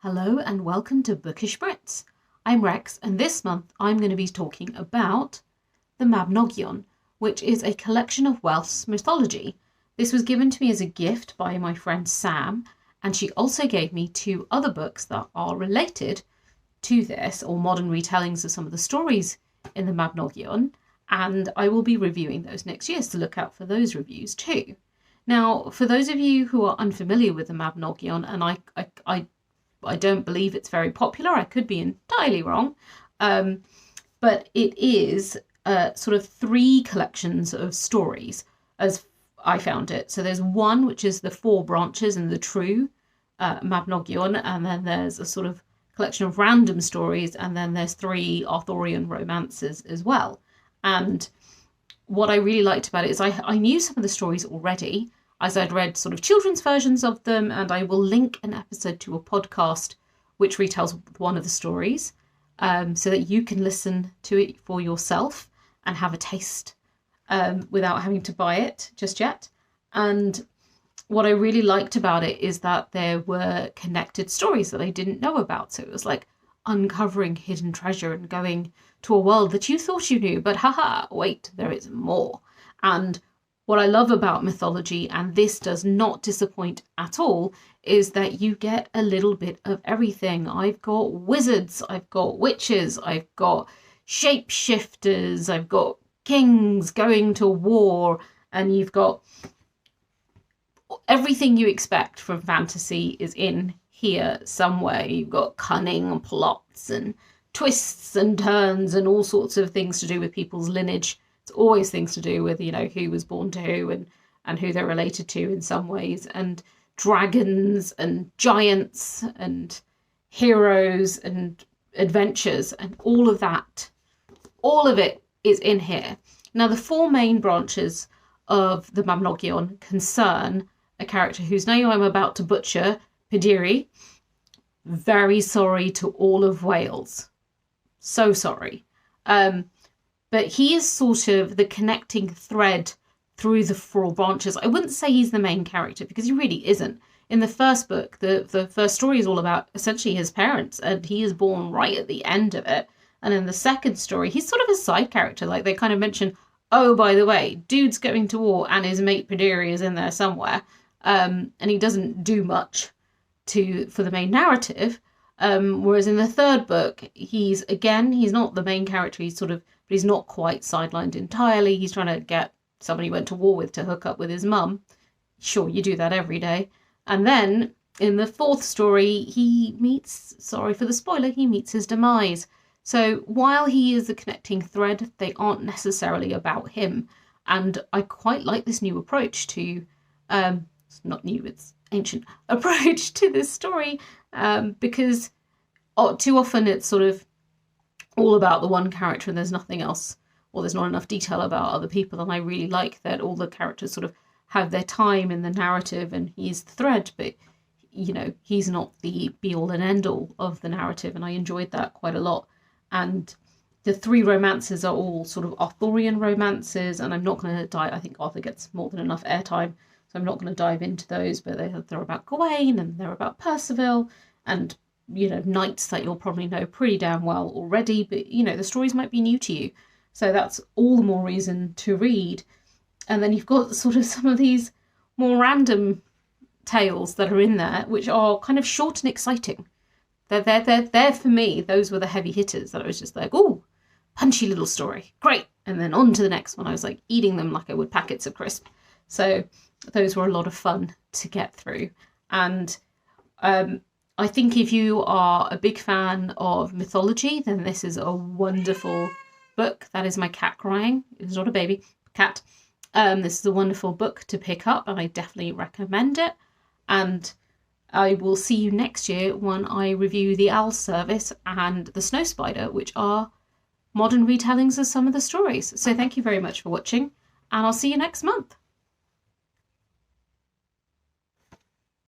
Hello and welcome to Bookish Brits. I'm Rex, and this month I'm going to be talking about the Mabinogion, which is a collection of Welsh mythology. This was given to me as a gift by my friend Sam, and she also gave me two other books that are related to this, or modern retellings of some of the stories in the Mabinogion, and I will be reviewing those next year, so look out for those reviews too. Now, for those of you who are unfamiliar with the Mabinogion, and I don't believe it's very popular. I could be entirely wrong. But it is sort of three collections of stories as I found it. So there's one, which is the four branches and the true Mabinogion. And then there's a sort of collection of random stories. And then there's three Arthurian romances as well. And what I really liked about it is I knew some of the stories already, as I'd read sort of children's versions of them, and I will link an episode to a podcast which retells one of the stories, so that you can listen to it for yourself and have a taste without having to buy it just yet. And what I really liked about it is that there were connected stories that I didn't know about. So it was like uncovering hidden treasure and going to a world that you thought you knew, but haha, wait, there is more. And what I love about mythology, and this does not disappoint at all, is that you get a little bit of everything. I've got wizards, I've got witches, I've got shapeshifters, I've got kings going to war, and you've got everything you expect from fantasy is in here somewhere. You've got cunning and plots and twists and turns and all sorts of things to do with people's lineage. It's always things to do with, who was born to who and who they're related to in some ways, and dragons and giants and heroes and adventures and all of that. All of it is in here. Now, the four main branches of the Mabinogion concern a character whose name I'm about to butcher, Pediri. Very sorry to all of Wales. So sorry. But he is sort of the connecting thread through the four branches. I wouldn't say he's the main character because he really isn't. In the first book, the first story is all about essentially his parents, and he is born right at the end of it. And in the second story, he's sort of a side character. Like, they kind of mention, oh, by the way, dude's going to war and his mate Pediri is in there somewhere. And he doesn't do much for the main narrative. Whereas in the third book, he's not the main character. He's not quite sidelined entirely. He's trying to get somebody he went to war with to hook up with his mum. Sure, you do that every day. And then in the fourth story, he meets, sorry for the spoiler, he meets his demise. So while he is the connecting thread, they aren't necessarily about him. And I quite like this new approach to, it's not new, it's ancient approach to this story, because too often it's sort of all about the one character and there's nothing else, or there's not enough detail about other people. And I really like that all the characters sort of have their time in the narrative, and he's the thread, but he's not the be all and end all of the narrative, and I enjoyed that quite a lot. And the three romances are all sort of Arthurian romances, and I'm not going to dive, I think Arthur gets more than enough airtime, so I'm not going to dive into those, but they're about Gawain, and they're about Percival, and knights that you'll probably know pretty damn well already, but the stories might be new to you, so that's all the more reason to read. And then you've got sort of some of these more random tales that are in there, which are kind of short and exciting. They're for me, those were the heavy hitters that I was just like, oh, punchy little story, great, and then on to the next one. I was like eating them like I would packets of crisp. So those were a lot of fun to get through. And I think if you are a big fan of mythology, then this is a wonderful book. That is my cat crying. It's not a baby, cat. This is a wonderful book to pick up, and I definitely recommend it. And I will see you next year when I review The Owl Service and The Snow Spider, which are modern retellings of some of the stories. So thank you very much for watching, and I'll see you next month.